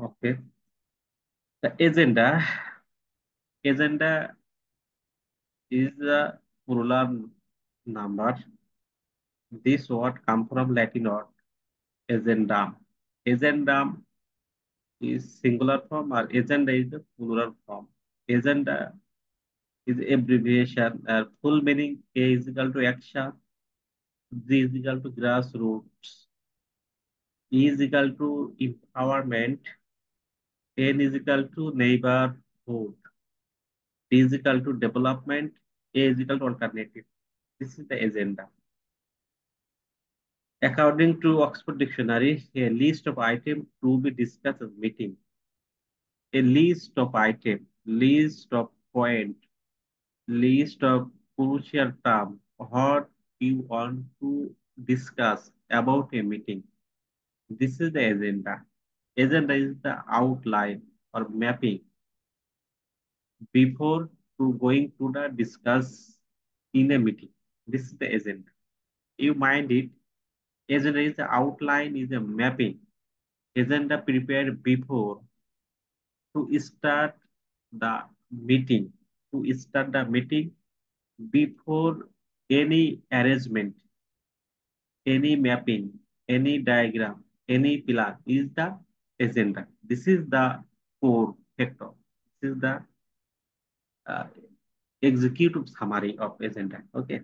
Okay. The agenda is a plural number. This word come from Latin word agendum. Agendum is singular form or agenda is the plural form. Agenda is abbreviation. Full meaning A is equal to action, G is equal to grassroots, E is equal to empowerment, N is equal to neighborhood, D is equal to development, A is equal to alternative. This is the agenda. According to Oxford Dictionary, a list of items to be discussed at meeting. A list of items, list of point, list of crucial term, what you want to discuss about a meeting. This is the agenda. Agenda is the outline or mapping before to going to the discuss in a meeting. This is the agenda. You mind it. Agenda is the outline, is a mapping. Agenda prepared before to start the meeting. To start the meeting before any arrangement, any mapping, any diagram, any plan is the agenda. This is the core factor. This is the uh, executive summary of agenda. Okay.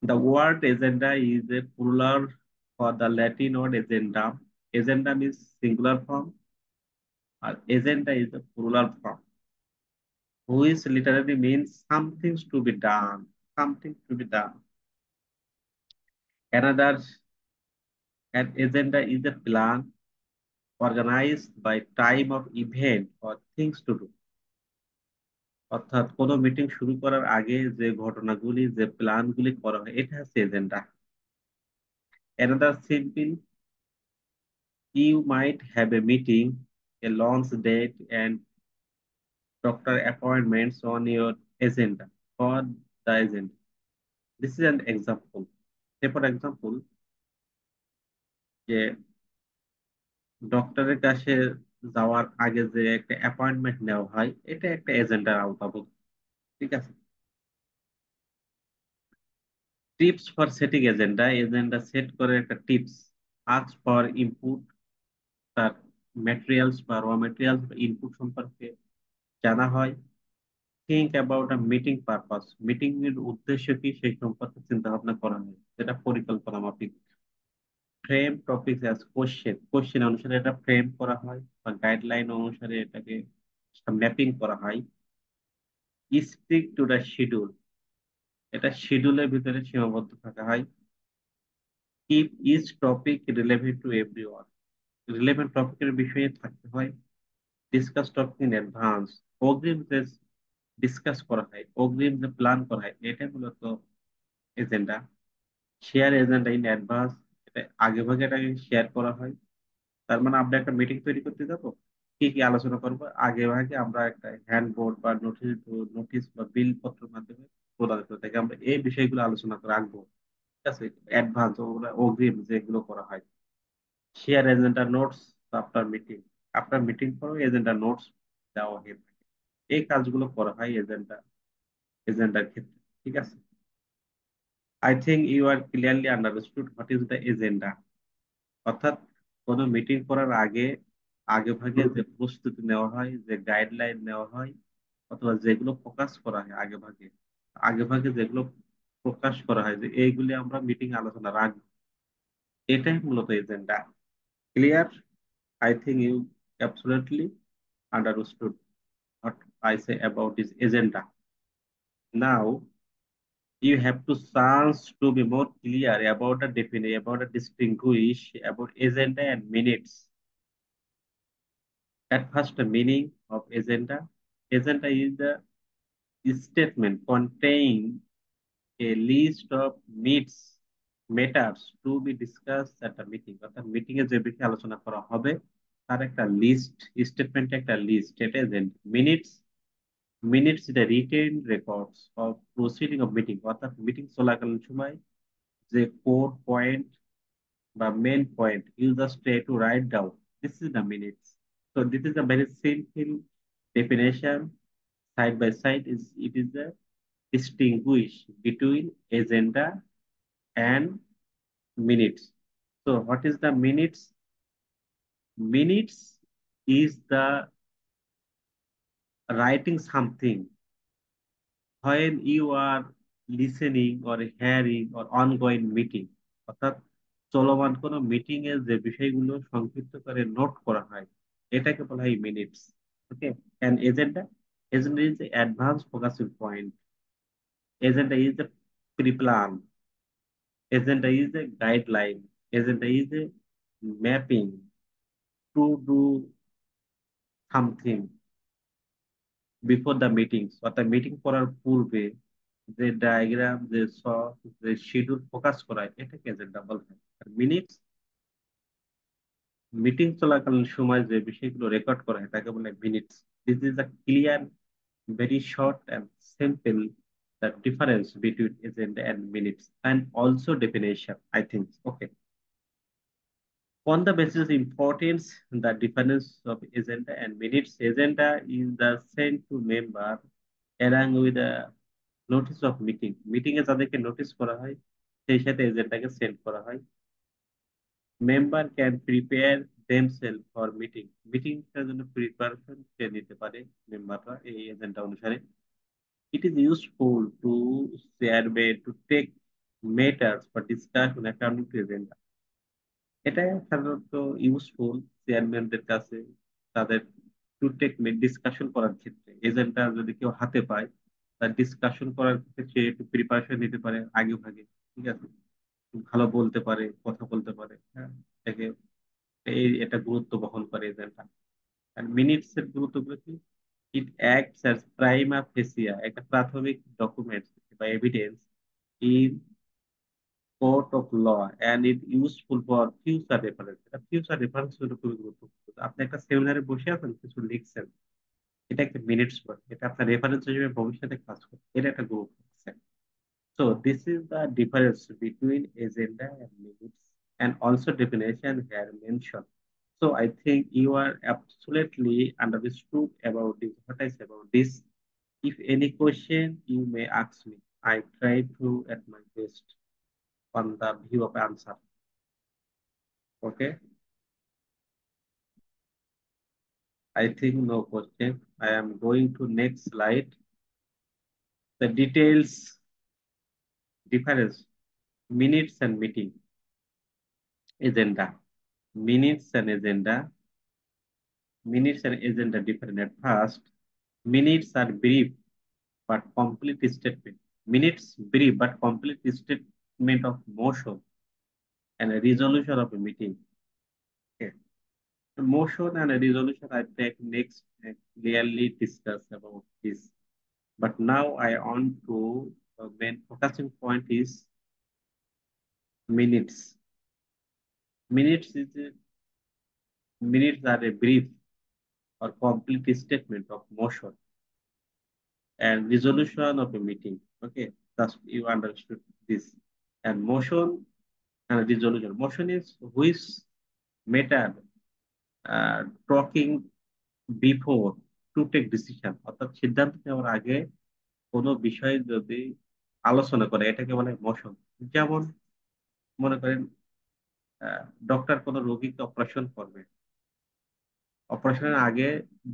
The word agenda is a plural for the Latin word agenda. Agenda means singular form, or agenda is a plural form, which literally means something to be done, something to be done. Another, an agenda is a plan organized by time of event or things to do. অর্থাৎ কোনো meeting শুরু করার আগে যে ঘটনাগুলি যে প্ল্যানগুলি করা হয় এটা হচ্ছে agenda. Another simple, you might have a meeting, a launch date, and doctor appointments on your agenda for the agenda. This is an example. Say for example, যে ডক্টরের কাছে যাওয়ার আগে যে একটা অ্যাপয়েন্টমেন্ট নেওয়া হয় এটা একটা এজেন্ডার আওতাভুক্ত। ঠিক আছে। Tips for setting agenda, agenda set করে একটা টিপস। আস্ক ফর ইনপুট, তার ম্যাটেরিয়ালস বা র ম্যাটেরিয়ালস বা ইনপুট সম্পর্কে জানা হয়। Think about a meeting purpose, meeting এর উদ্দেশ্য কি সেই সম্পর্কে চিন্তা ভাবনা করা হয়, যেটা পরিকল্পনা মাফিক। Frame topic as question, question অনুসারে এটা ফ্রেম করা হয় বা গাইডলাইন অনুসারে এটাকে ম্যাপিং করা হয়। স্টিক টু দ্য শিডিউল, এটা শিডিউলের ভিতরে সীমাবদ্ধ থাকা হয়। Keep each topic relevant to everyone, relevant টপিকের বিষয়ে থাকতে হয়। ডিসকাস টপিক ইন অ্যাডভান্স, অগ্রিম যে ডিসকাস করা হয়, অগ্রিম যে প্ল্যান করা হয়, এটা মূলত agenda. Share agenda in advance, এটা আগে ভাগে এটাকে শেয়ার করা হয়। তার মানে আমরা একটা মিটিং তৈরি করতে যাবো, কি কি আলোচনা করবো আগে ভাগে আমরা একটা হ্যান্ডবোর্ড বা নোটিশ নোটিশ বা বিল পত্রের মাধ্যমে প্রদান করে থাকি। আমরা এই বিষয়গুলো আলোচনা করে রাখবো। ঠিক আছে। অ্যাডভান্স ওগুলো অগ্রিম যেগুলো করা হয়। Share agenda notes after meeting, আপনার মিটিং পরেও এজেন্ডা নোটস দেওয়া হয়ে থাকে। এই কাজগুলো করা হয় এজেন্ডার ক্ষেত্রে। ঠিক আছে। I think you are clearly understood what is the agenda. অর্থাৎ কোনো মিটিং করার আগে আগে ভাগে যে প্রস্তুতি নেওয়া হয়, যে গাইডলাইন নেওয়া হয়, অথবা যেগুলো প্রকাশ করা হয় আগে ভাগে যেগুলো প্রকাশ করা হয় যে এইগুলি আমরা মিটিং আলোচনা রাখবো, এটাই মূলত agenda. Clear? I think you absolutely understood what I say about this agenda. Now you have to chance to be more clear about the definition, about the distinguish about agenda and minutes. At first, the meaning of agenda. Agenda is the statement containing a list of needs, matters to be discussed at a meeting. অর্থাৎ meeting এ যে বিষয়ে আলোচনা করা হবে তার একটা list, statement একটা লিস্ট, এটা agenda. Minutes, minutes the written records of proceeding of meeting, অর্থাৎ মিটিং চলাকালীন সময় যে কোর পয়েন্ট বা main point you just try to write down, This is the minutes. So this is a very simple definition. Side by side is it is a distinguish between agenda and minutes. So what is the minutes? Minutes is the writing something when you are listening or hearing or ongoing meeting, অর্থাৎ চলমান কোনো meeting এর যে বিষয়গুলো সংক্ষিপ্ত করে note করা হয় এটাকে বলা হয় minutes. Okay, and agenda, agenda is advance focusing point, agenda is a pre plan, agenda is a guideline, agenda is a mapping to do something before the meetings, অর্থাৎ মিটিং করার পূর্বে যে ডায়াগ্রাম, যে যে শিডিউল ফোকাস করা এটাকে agenda বলা হয়। আর মিনিটস, মিটিং চলাকালীন সময় যে বিষয়গুলো রেকর্ড করা হয় তাকে বলে minutes. This is a clear, very short and simple, the difference between agenda and minutes, and also definition, I think. Okay. On the basis importance, the difference of agenda and minutes. Agenda is the sent to member along with the notice of meeting. Meeting এ যাদেরকে notice করা হয় সেই সাথে এজেন্ডাকে send করা হয়। Member can prepare themselves for meeting. মিটিংটার জন্য preparation সে নিতে পারে মেম্বাররা এই এজেন্ডা অনুসারে। It is useful to chairman to take matters for discussion according to agenda. এটা সাধারণত ইউজফুল চেয়ারম্যানদের কাছে তাদের টু টেক ডিসকাশন করার ক্ষেত্রে। এজেন্ডা যদি কেউ হাতে পায় তার ডিসকাশন করার ক্ষেত্রে সে একটু প্রিপারেশন নিতে পারে আগে ভাগে। ঠিক আছে, খুব ভালো বলতে পারে, কথা বলতে পারে। হ্যাঁ, এটাকে এটা গুরুত্ব বহন করে এজেন্ডা। আর মিনিটস এর গুরুত্বগুলো কি? It acts as prima facie, একটা প্রাথমিক ডকুমেন্ট বা evidence in court of law, and it useful for future reference. এটা ফিউচার রেফারেন্স জন্য খুবই গুরুত্বপূর্ণ। আপনি একটা সেমিনারে বসে আছেন, কিছু লিখছেন, এটা একটা মিনিটস পড়ে, এটা আপনার রেফারেন্স হিসেবে ভবিষ্যতে কাজ করে, এটা একটা গুরুত্ব আছে। So this is the difference between agenda and minutes, and also definition here mentioned. So I think you are absolutely understood about this. What I say about this. If any question you may ask me, I try to at my best on the view of answer. Okay. I think no question. I am going to next slide. The details difference minutes and meeting agenda. Minutes and agenda. Minutes and agenda different. At first, minutes are brief but complete statement. Minutes brief but complete statement of motion and a resolution of a meeting. Okay. The motion and a resolution I take next clearly discuss about this. But now I want to main focusing point is minutes. Minutes is minutes are a brief or complete statement of motion and resolution of a meeting. Okay, that's you understood this. And motion and resolution. Motion is which method talking before to take decision, অর্থাৎ সিদ্ধান্ত নেওয়ার আগে কোনো বিষয়ে যদি আলোচনা করে এটাকে বলে মোশন। যেমন মনে করেন ডক্টর কোনো রোগীকে অপারেশন করবে, অপারেশনের আগে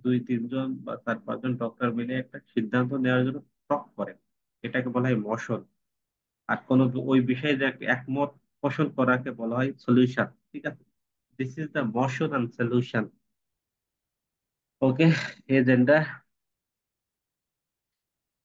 দুই তিনজন বা চার পাঁচজন ডক্টর মিলে একটা সিদ্ধান্ত নেওয়ার জন্য টক করে, এটাকে বলা হয় মোশন। আর কোনো ওই বিষয়ে যে একটা একমত পোষণ করাকে বলা হয় সলিউশন। ঠিক আছে, this is the motion and solution. Okay, agenda.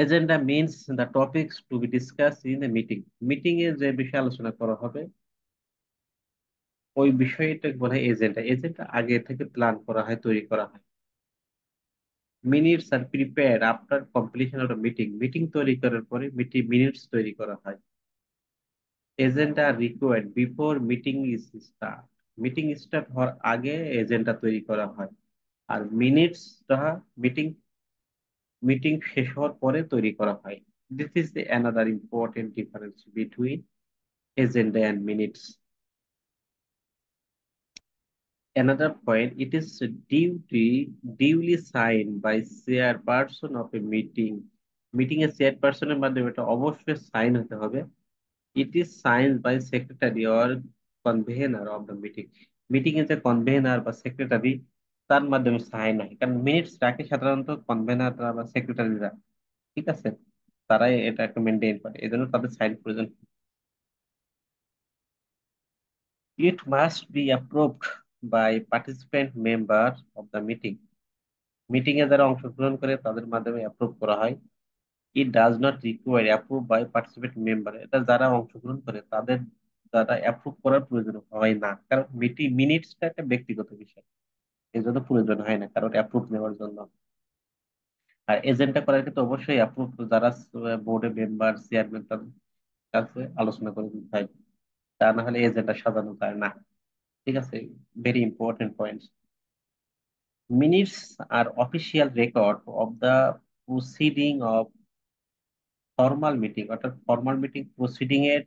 Agenda means the topics to be discuss in a meeting. Meeting এ যে বিষয়ে আলোচনা করা হবে ওই বিষয়টা বলা হয় এজেন্ডা। এজেন্ডা আগে থেকে প্ল্যান করা হয়, তৈরি করা হয়। Minutes are prepare after completion of meeting. Meeting তৈরি করার পরে মিনিটস তৈরি করা হয়। Agenda required before meeting is start. Meeting start হওয়ার আগে এজেন্ডা তৈরি করা হয়। আর মিনিটসটা মিটিং মিটিং শেষ হওয়ার পরে তৈরি করা হয়। This is the another important difference between agenda and minutes. Another point, it is duly signed by chairperson of a meeting. Meeting এর চেয়ারপারসনের মাধ্যমে এটা অবশ্যই সাইন হতে হবে। It is signed by secretary or convener of the meeting. Meeting এর যে convener বা সেক্রেটারি, তার মাধ্যমে সাইন হয়, কারণ মিনিটস রাখে সাধারণত কনভেনাররা বা সেক্রেটারিরা। ঠিক আছে, তারাই এটা একটা মেনটেন করে, এই জন্য তাদের সাইন প্রয়োজন। It must be approved by participant member of the meeting. Meeting এ যারা অংশগ্রহণ করে তাদের মাধ্যমে অ্যাপ্রুভ করা হয়। It does not require approve by participant member. এটা যারা অংশগ্রহণ করে তাদের দ্বারা অ্যাপ্রুভ করার প্রয়োজন হয় না, কারণ মিটিং মিনিটসটা একটা ব্যক্তিগত বিষয়, এই জন্য প্রয়োজন হয় না কারণ অ্যাপ্রুভ নেওয়ার জন্য। আর এজেন্টটা করার ক্ষেত্রে অবশ্যই অ্যাপ্রুভ যারা বোর্ডের মেম্বার চেয়ারম্যান তাদের কাছে আলোচনা করে নিতে হয়, তা না হলে এজেন্টটা সাজানো যায় না। ঠিক আছে, very important point. Minutes are official record of the proceeding of formal meeting, অর্থাৎ ফর্মাল মিটিং প্রসিডিং এর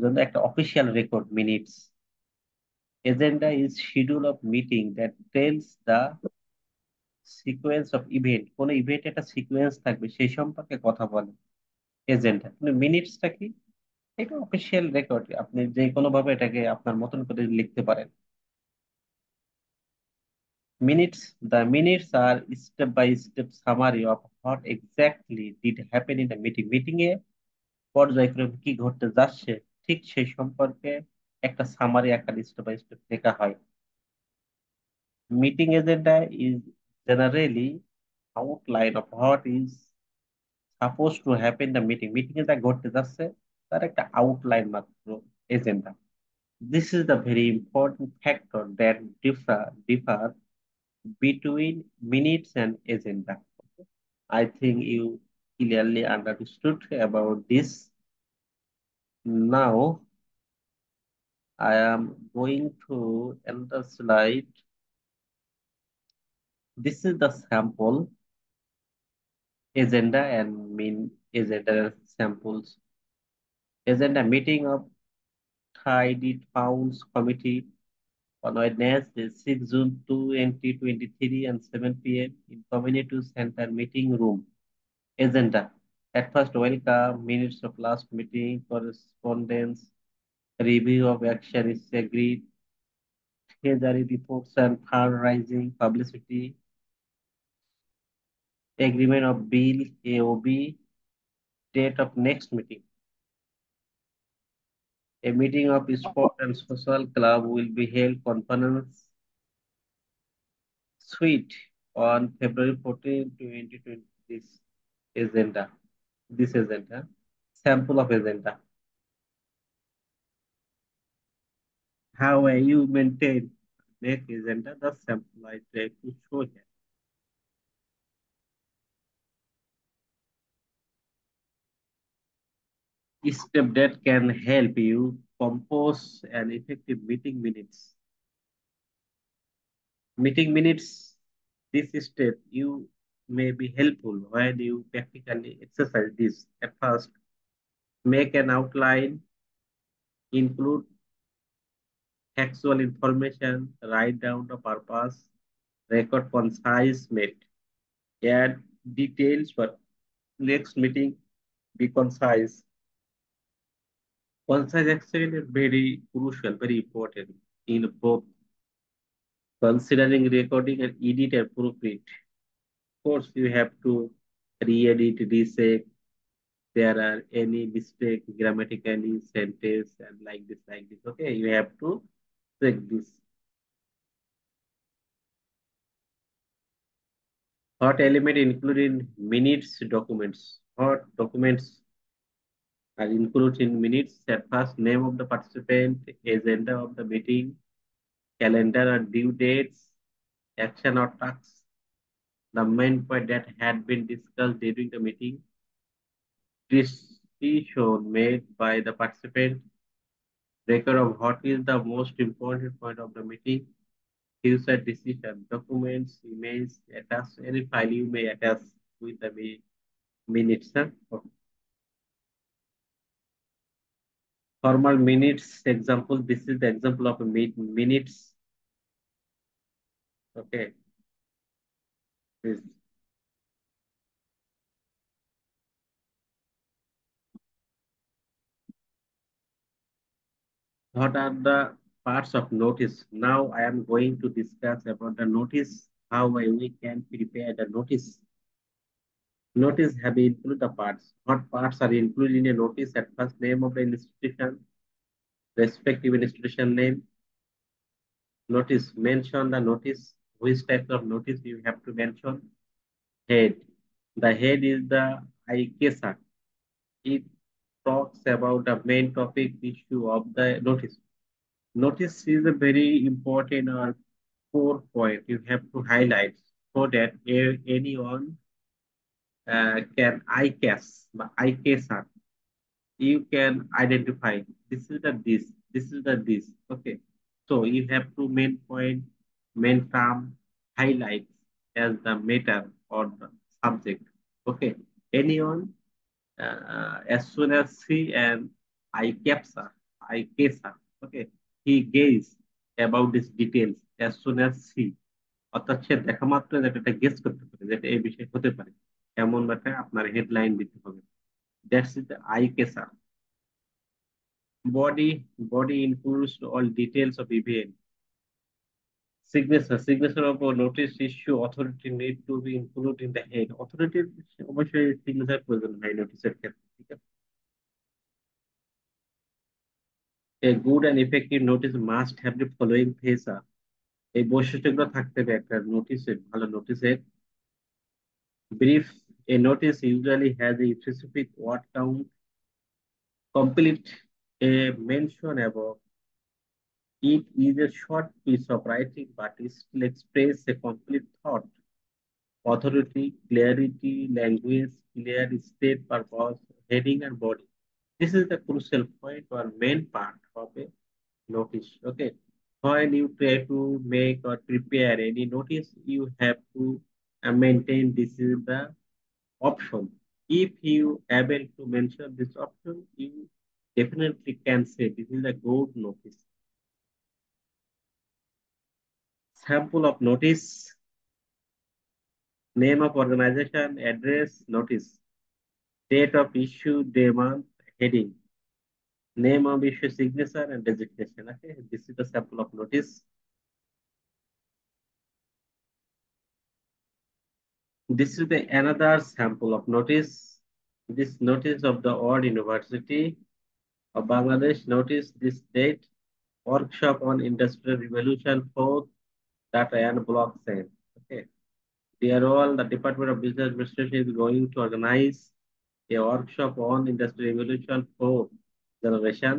জন্য একটা official record minutes. Agenda is schedule of meeting that tells the sequence of event. কোন ইভেন্ট একটা sequence থাকবে সেই সম্পর্কে কথা বলে এজেন্ডা। কিন্তু মিনিটসটা কি? এটা অফিসিয়াল রেকর্ড, আপনি যে কোনো ভাবে এটাকে আপনার মতন করে লিখতে পারেন। The minutes are step by step summary of what exactly did happen in the meeting. Meeting এ পর্যায়ক্রমে কি ঘটতে যাচ্ছে ঠিক সেই সম্পর্কে একটা সামারি, একটা স্টেপ বাই স্টেপ লেখা হয়। Meeting agenda is generally outline of what is suppose to happen the meeting. Meeting এ যা ঘটতে যাচ্ছে তার একটা আউটলাইন মাত্র agenda. This is the very important factor that differ between minutes and agenda. I think you clearly understood about this. Now I am going to another slide. This is the sample agenda and mean agenda samples. Agenda meeting of Thai Pounds Committee on Wednesday, 6 June 2023 and 7 p.m. in Community Center meeting room. Agenda. At first, welcome, minutes of last meeting, correspondence, review of action is agreed, treasury reports and fundraising, publicity, agreement of bill, AOB, date of next meeting. A meeting of sport and social club will be held conference suite on February 14, 2020. Agenda. This agenda. Sample of agenda. How you maintain next agenda? The sample I try to show here. Step that can help you compose an effective meeting minutes. Meeting minutes, this step you may be helpful when you practically exercise this. At first, make an outline, include factual information, write down the purpose, record concise mate, add details for next meeting, be concise. Concise action is very crucial, very important in both considering recording and edit and proofread. Of course, you have to re-edit, reshape. There are any mistake grammatically, sentence, and like this. Okay, you have to check this. What element included in minutes documents? What documents are included in minutes? At first, name of the participant, agenda of the meeting, calendar or due dates, action or tasks, the main point that had been discussed during the meeting, decision made by the participant, record of what is the most important point of the meeting, future decision, documents, emails, attach any file you may attach with the minutes. Huh? Okay. Formal minutes example. This is the example of a minutes. Okay, this, what are the parts of notice? Now I am going to discuss about the notice, how we can prepare the notice. Notice have included the parts. What parts are included in a notice? At first, name of the institution, respective institution name. Notice, mention the notice, which type of notice you have to mention. Head. The head is the IKSA. It talks about the main topic issue of the notice. Notice is a very important or core point you have to highlight so that anyone can IKSA, you can identify this is the this is the this. Okay. So you have to main point, main term, highlights as the matter or the subject. Okay. Anyone, as soon as he and I capsa, okay, he gaze about these details as soon as he, অর্থাৎ সে দেখা মাত্র যেটা একটা guess করতে পারে যেটা এই বিষয় হতে পারে এমন ব্যাপারে আপনার হেডলাইন দিতে হবে। দ্যাটস ইজ দ্য আই কেসা। Body includes all details of event. Signature of a notice issue authority need to be included in the head. Authority অবশ্যই সিগনেচার প্রয়োজন হয় নোটিশের ক্ষেত্রে, ঠিক আছে? A good and effective notice must have the following feature. এই বৈশিষ্ট্যগুলো থাকতে হবে একটা নোটিশে, ভালো নোটিশে। Brief. A notice usually has a specific word count. Complete. A mention above. It is a short piece of writing, but it still expresses a complete thought. Authority, clarity, language, clear state purpose, heading and body. This is the crucial point or main part of a notice. Okay. When you try to make or prepare any notice, you have to maintain this is the option. If you able to mention this option, you definitely can say this is a good notice. Sample of notice, name of organization, address, notice, date of issue, day, month, heading, name of issue, signature, and designation. Okay, this is the sample of notice. This is the another sample of notice. This notice of the Old University of Bangladesh. Notice this date, workshop on Industrial Revolution 4, data and blockchain. Okay. Dear all, the Department of Business Administration is going to organize a workshop on Industrial Revolution 4 generation,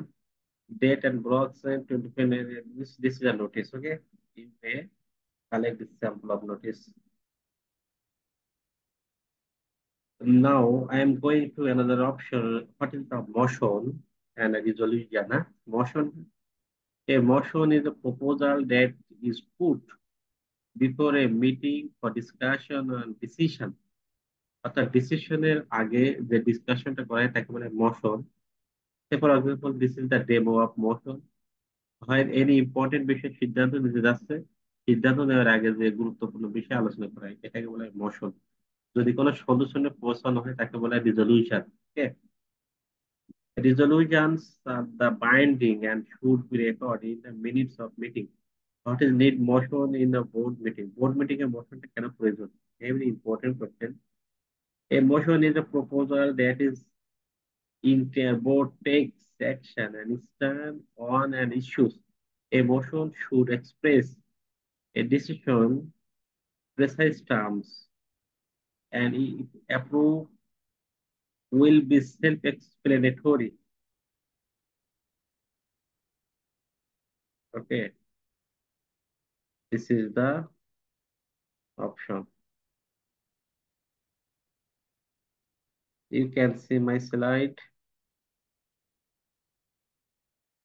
date and blockchain 2020. This is a notice. Okay. You may collect this sample of notice. Now I am going to another option. What is the motion and a resolution? Huh? Motion. A motion is a proposal that is put before a meeting for discussion and decision. অর্থাৎ ডিসিশনের আগে যে ডিসকাশনটা করে তাকে বলে motion. For example, this is the demo of motion. হয় any important বিষয়ে সিদ্ধান্ত নিতে যাচ্ছে, সিদ্ধান্ত নেওয়ার আগে যে গুরুত্বপূর্ণ বিষয় আলোচনা করা হয় এটাকে বলে মোশন। যদি কোনো সলিউশনে পৌঁছানো হয় তাকে বলে resolution. Resolutions are the binding and should be recorded in the minutes of meeting. What is need motion in the board meeting? Board meeting a motion to kind of present. Very important question. A motion is a proposal that is in a board takes action and stand on an issue. A motion should express a decision, precise terms, and if approved will be self-explanatory. Okay, this is the option. You can see my slide.